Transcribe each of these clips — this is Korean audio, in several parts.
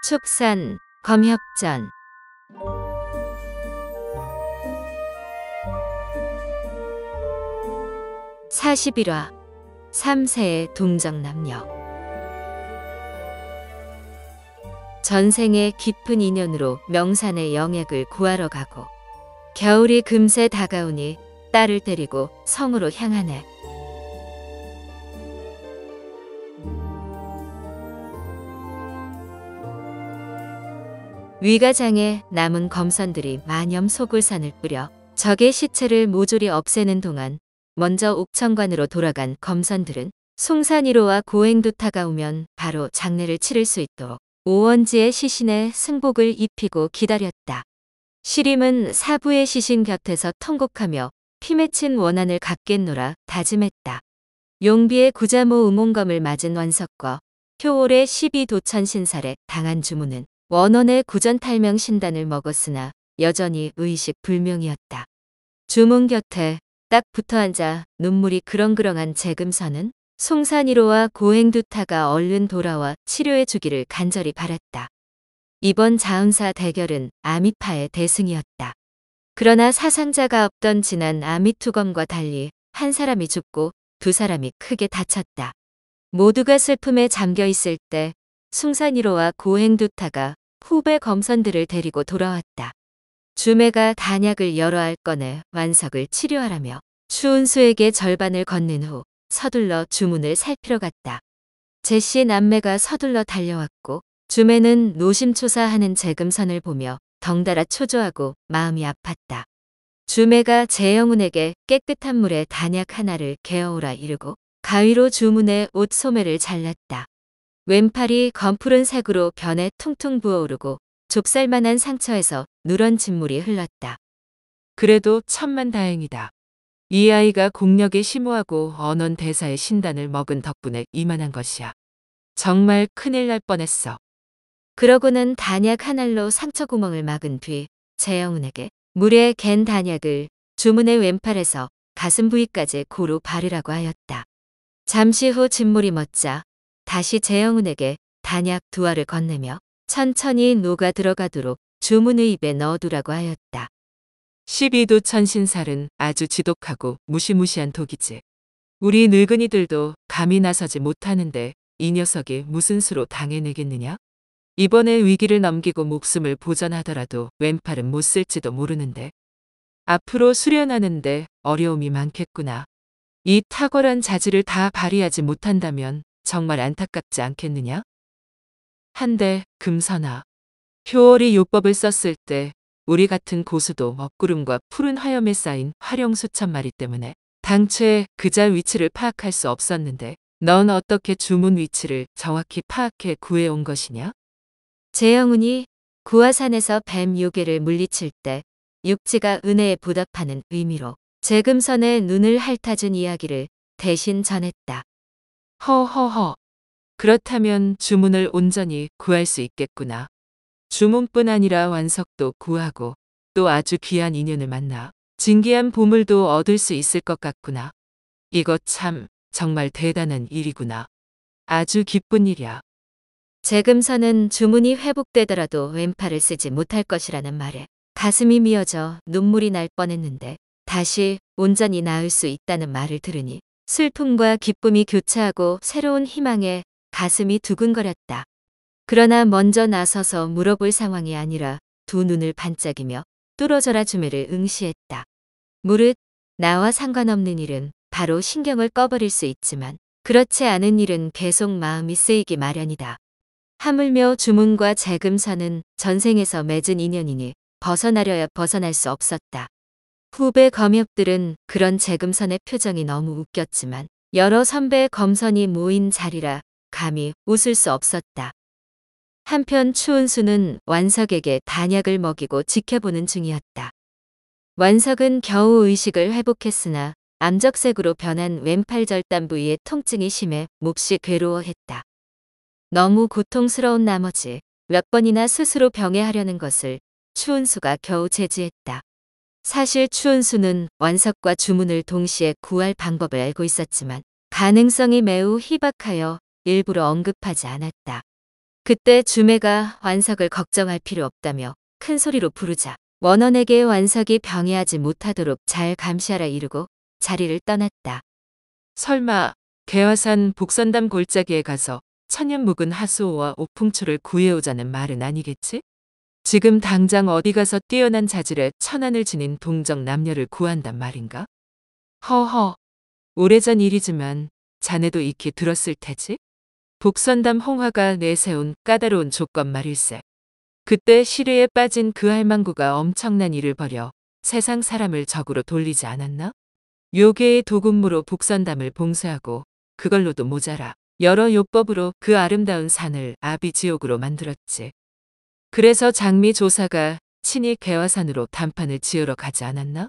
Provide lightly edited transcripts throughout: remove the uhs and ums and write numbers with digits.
축산, 검협전. 41화 3세의 동정남녀. 전생의 깊은 인연으로 명산의 영액을 구하러 가고 겨울이 금세 다가오니 딸을 데리고 성으로 향하네. 위가장에 남은 검선들이 만염 소굴산을 뿌려 적의 시체를 모조리 없애는 동안 먼저 옥천관으로 돌아간 검선들은 숭산이로와 고행두타가 오면 바로 장례를 치를 수 있도록 오원지의 시신에 승복을 입히고 기다렸다. 시림은 사부의 시신 곁에서 통곡하며 피 맺힌 원한을 갚겠노라 다짐했다. 용비의 구자모 의몽검을 맞은 완석과 효올의 12도천 신살에 당한 주문은 원원의 구전탈명 신단을 먹었으나 여전히 의식 불명이었다. 주문 곁에 딱 붙어앉아 눈물이 그렁그렁한 재금선은 숭산이로와 고행두타가 얼른 돌아와 치료해 주기를 간절히 바랐다. 이번 자은사 대결은 아미파의 대승이었다. 그러나 사상자가 없던 지난 아미투검과 달리 한 사람이 죽고 두 사람이 크게 다쳤다. 모두가 슬픔에 잠겨 있을 때 숭산이로와 고행두타가 후배 검선들을 데리고 돌아왔다. 주매가 단약을 여러 알 꺼내 완석을 치료하라며 추운수에게 절반을 건넨 후 서둘러 주문을 살피러 갔다. 제씨 남매가 서둘러 달려왔고 주매는 노심초사하는 재금선을 보며 덩달아 초조하고 마음이 아팠다. 주매가 재영운에게 깨끗한 물에 단약 하나를 개어오라 이르고 가위로 주문의 옷 소매를 잘랐다. 왼팔이 검푸른 색으로 변에 퉁퉁 부어오르고 좁쌀만한 상처에서 누런 진물이 흘렀다. 그래도 천만다행이다. 이 아이가 공력에 심오하고 언원 대사의 신단을 먹은 덕분에 이만한 것이야. 정말 큰일 날 뻔했어. 그러고는 단약 한 알로 상처 구멍을 막은 뒤 재영운에게 물에 갠 단약을 주문의 왼팔에서 가슴 부위까지 고루 바르라고 하였다. 잠시 후 진물이 멎자 다시 재영운에게 단약 두 알을 건네며 천천히 녹아 들어가도록 주문의 입에 넣어두라고 하였다. 12도천 신살은 아주 지독하고 무시무시한 독이지. 우리 늙은이들도 감히 나서지 못하는데 이 녀석이 무슨 수로 당해내겠느냐? 이번에 위기를 넘기고 목숨을 보전하더라도 왼팔은 못 쓸지도 모르는데. 앞으로 수련하는데 어려움이 많겠구나. 이 탁월한 자질을 다 발휘하지 못한다면 정말 안타깝지 않겠느냐? 한데 금선아, 효월이 요법을 썼을 때 우리 같은 고수도 먹구름과 푸른 화염에 쌓인 화령 수천 마리 때문에 당최 그자 위치를 파악할 수 없었는데 넌 어떻게 주문 위치를 정확히 파악해 구해온 것이냐? 재영운이 구화산에서 뱀 요괴를 물리칠 때 육지가 은혜에 보답하는 의미로 재금선의 눈을 핥아준 이야기를 대신 전했다. 허허허. 그렇다면 주문을 온전히 구할 수 있겠구나. 주문뿐 아니라 완석도 구하고 또 아주 귀한 인연을 만나 진귀한 보물도 얻을 수 있을 것 같구나. 이거 참 정말 대단한 일이구나. 아주 기쁜 일이야. 재금선은 주문이 회복되더라도 왼팔을 쓰지 못할 것이라는 말에 가슴이 미어져 눈물이 날 뻔했는데 다시 온전히 나을 수 있다는 말을 들으니 슬픔과 기쁨이 교차하고 새로운 희망에 가슴이 두근거렸다. 그러나 먼저 나서서 물어볼 상황이 아니라 두 눈을 반짝이며 뚫어져라 주매를 응시했다. 무릇 나와 상관없는 일은 바로 신경을 꺼버릴 수 있지만 그렇지 않은 일은 계속 마음이 쓰이기 마련이다. 하물며 주문과 재금선은 전생에서 맺은 인연이니 벗어나려야 벗어날 수 없었다. 후배 검협들은 그런 재금선의 표정이 너무 웃겼지만 여러 선배 검선이 모인 자리라 감히 웃을 수 없었다. 한편 추운수는 완석에게 단약을 먹이고 지켜보는 중이었다. 완석은 겨우 의식을 회복했으나 암적색으로 변한 왼팔 절단 부위의 통증이 심해 몹시 괴로워했다. 너무 고통스러운 나머지 몇 번이나 스스로 병해하려는 것을 추운수가 겨우 제지했다. 사실 추운수는 완석과 주문을 동시에 구할 방법을 알고 있었지만 가능성이 매우 희박하여 일부러 언급하지 않았다. 그때 주매가 완석을 걱정할 필요 없다며 큰 소리로 부르자 원원에게 완석이 병해하지 못하도록 잘 감시하라 이르고 자리를 떠났다. 설마 개화산 복선담 골짜기에 가서 천년 묵은 하수오와 오풍초를 구해오자는 말은 아니겠지? 지금 당장 어디 가서 뛰어난 자질에 천안을 지닌 동정 남녀를 구한단 말인가? 허허, 오래전 일이지만 자네도 익히 들었을 테지? 복선담 홍화가 내세운 까다로운 조건 말일세. 그때 시뢰에 빠진 그 할망구가 엄청난 일을 벌여 세상 사람을 적으로 돌리지 않았나? 요괴의 도군무로 복선담을 봉쇄하고 그걸로도 모자라 여러 요법으로 그 아름다운 산을 아비지옥으로 만들었지. 그래서 장미 조사가 친히 개화산으로 단판을 지으러 가지 않았나?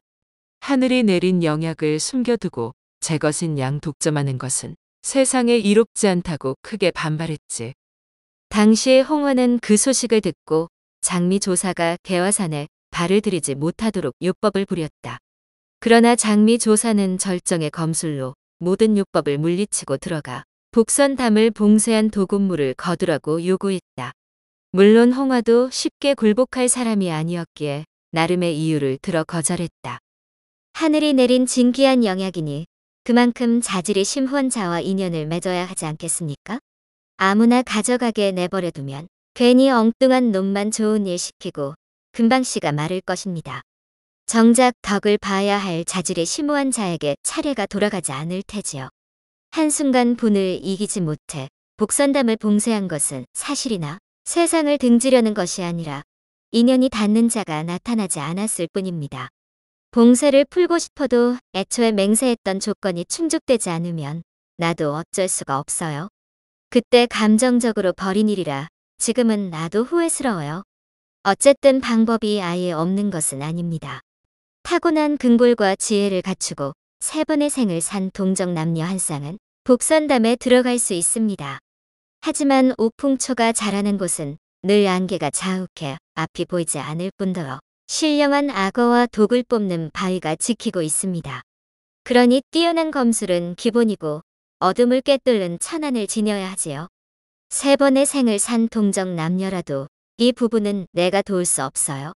하늘이 내린 영약을 숨겨두고 제 것인 양 독점하는 것은 세상에 이롭지 않다고 크게 반발했지. 당시 홍화는 그 소식을 듣고 장미 조사가 개화산에 발을 들이지 못하도록 요법을 부렸다. 그러나 장미 조사는 절정의 검술로 모든 요법을 물리치고 들어가 복선담을 봉쇄한 도군무를 거두라고 요구했다. 물론 홍화도 쉽게 굴복할 사람이 아니었기에 나름의 이유를 들어 거절했다. 하늘이 내린 진귀한 영약이니 그만큼 자질이 심후한 자와 인연을 맺어야 하지 않겠습니까? 아무나 가져가게 내버려두면 괜히 엉뚱한 놈만 좋은 일 시키고 금방 씨가 마를 것입니다. 정작 덕을 봐야 할 자질이 심오한 자에게 차례가 돌아가지 않을 테지요. 한순간 분을 이기지 못해 복선담을 봉쇄한 것은 사실이나 세상을 등지려는 것이 아니라 인연이 닿는 자가 나타나지 않았을 뿐입니다. 봉쇄를 풀고 싶어도 애초에 맹세했던 조건이 충족되지 않으면 나도 어쩔 수가 없어요. 그때 감정적으로 벌인 일이라 지금은 나도 후회스러워요. 어쨌든 방법이 아예 없는 것은 아닙니다. 타고난 근골과 지혜를 갖추고 세 번의 생을 산 동정 남녀 한 쌍은 복선담에 들어갈 수 있습니다. 하지만 오풍초가 자라는 곳은 늘 안개가 자욱해 앞이 보이지 않을 뿐더러 신령한 악어와 독을 뽑는 바위가 지키고 있습니다. 그러니 뛰어난 검술은 기본이고 어둠을 꿰뚫는 천안을 지녀야 하지요. 세 번의 생을 산 동정 남녀라도 이 부분은 내가 도울 수 없어요.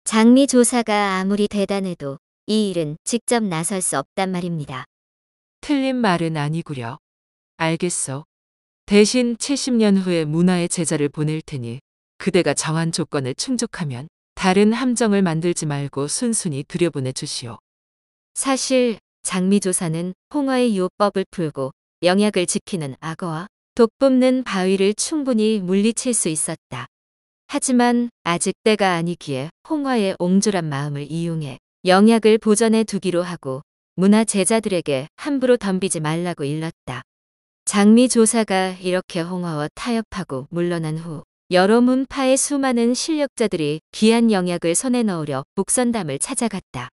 장미 조사가 아무리 대단해도 이 일은 직접 나설 수 없단 말입니다. 틀린 말은 아니구려. 알겠어. 대신 70년 후에 문화의 제자를 보낼 테니 그대가 정한 조건을 충족하면 다른 함정을 만들지 말고 순순히 들여보내 주시오. 사실 장미조사는 홍어의 요법을 풀고 영약을 지키는 악어와 독 뽑는 바위를 충분히 물리칠 수 있었다. 하지만 아직 때가 아니기에 홍어의 옹졸한 마음을 이용해 영약을 보전해 두기로 하고 문화 제자들에게 함부로 덤비지 말라고 일렀다. 장미조사가 이렇게 홍어와 타협하고 물러난 후 여러 문파의 수많은 실력자들이 귀한 영약을 손에 넣으려 복선담을 찾아갔다.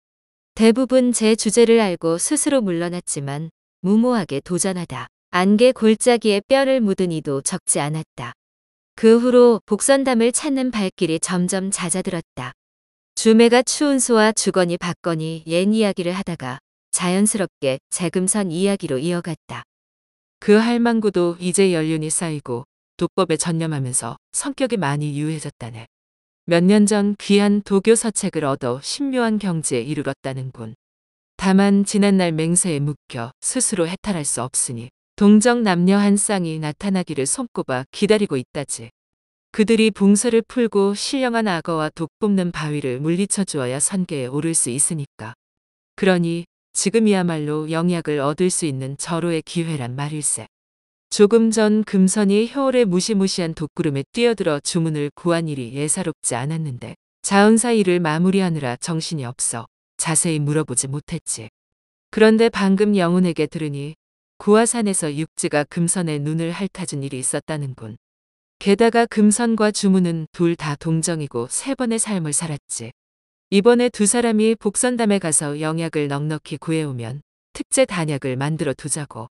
대부분 제 주제를 알고 스스로 물러났지만 무모하게 도전하다 안개 골짜기에 뼈를 묻은 이도 적지 않았다. 그 후로 복선담을 찾는 발길이 점점 잦아들었다. 주매가 추운수와 주거니 받거니 옛 이야기를 하다가 자연스럽게 재금선 이야기로 이어갔다. 그 할망구도 이제 연륜이 쌓이고 독법에 전념하면서 성격이 많이 유해졌다네. 몇 년 전 귀한 도교 서책을 얻어 신묘한 경지에 이르렀다는군. 다만 지난날 맹세에 묶여 스스로 해탈할 수 없으니 동정 남녀 한 쌍이 나타나기를 손꼽아 기다리고 있다지. 그들이 봉쇄를 풀고 신령한 악어와 독 뽑는 바위를 물리쳐 주어야 선계에 오를 수 있으니까. 그러니 지금이야말로 영약을 얻을 수 있는 절호의 기회란 말일세. 조금 전 금선이 효월의 무시무시한 독구름에 뛰어들어 주문을 구한 일이 예사롭지 않았는데 자운사 일을 마무리하느라 정신이 없어 자세히 물어보지 못했지. 그런데 방금 영훈에게 들으니 구화산에서 육지가 금선의 눈을 핥아준 일이 있었다는군. 게다가 금선과 주문은 둘 다 동정이고 세 번의 삶을 살았지. 이번에 두 사람이 복선담에 가서 영약을 넉넉히 구해오면 특제 단약을 만들어 두자고.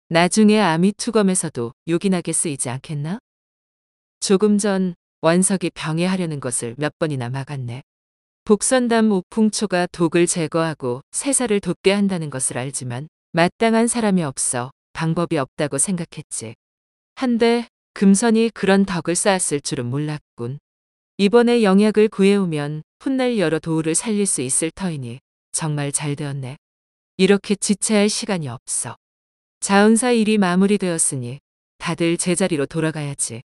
나중에 아미투검에서도 요긴하게 쓰이지 않겠나? 조금 전 원석이 병해하려는 것을 몇 번이나 막았네. 복선담 오풍초가 독을 제거하고 세사를 돋게 한다는 것을 알지만 마땅한 사람이 없어 방법이 없다고 생각했지. 한데 금선이 그런 덕을 쌓았을 줄은 몰랐군. 이번에 영약을 구해오면 훗날 여러 도우를 살릴 수 있을 터이니 정말 잘 되었네. 이렇게 지체할 시간이 없어. 자운사 일이 마무리되었으니 다들 제자리로 돌아가야지.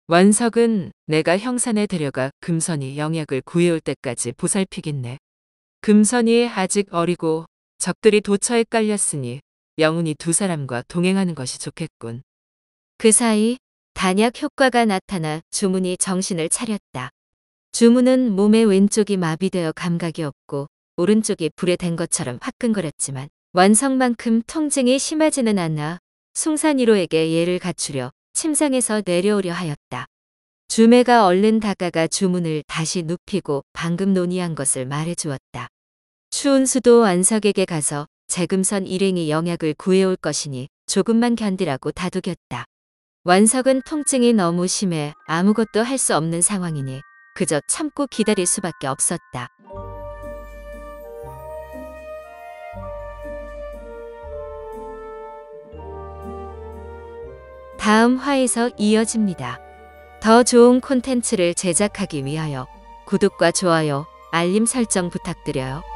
완석은 내가 형산에 데려가 금선이 영약을 구해올 때까지 보살피겠네. 금선이 아직 어리고 적들이 도처에 깔렸으니 영훈이 두 사람과 동행하는 것이 좋겠군. 그 사이 단약 효과가 나타나 주문이 정신을 차렸다. 주문은 몸의 왼쪽이 마비되어 감각이 없고 오른쪽이 불에 댄 것처럼 화끈거렸지만 완성만큼 통증이 심하지는 않아 숭산이로에게 예를 갖추려 침상에서 내려오려 하였다. 주매가 얼른 다가가 주문을 다시 눕히고 방금 논의한 것을 말해주었다. 추운 수도 완석에게 가서 재금선 일행이 영약을 구해올 것이니 조금만 견디라고 다독였다. 완석은 통증이 너무 심해 아무것도 할 수 없는 상황이니 그저 참고 기다릴 수밖에 없었다. 다음 화에서 이어집니다. 더 좋은 콘텐츠를 제작하기 위하여 구독과 좋아요, 알림 설정 부탁드려요.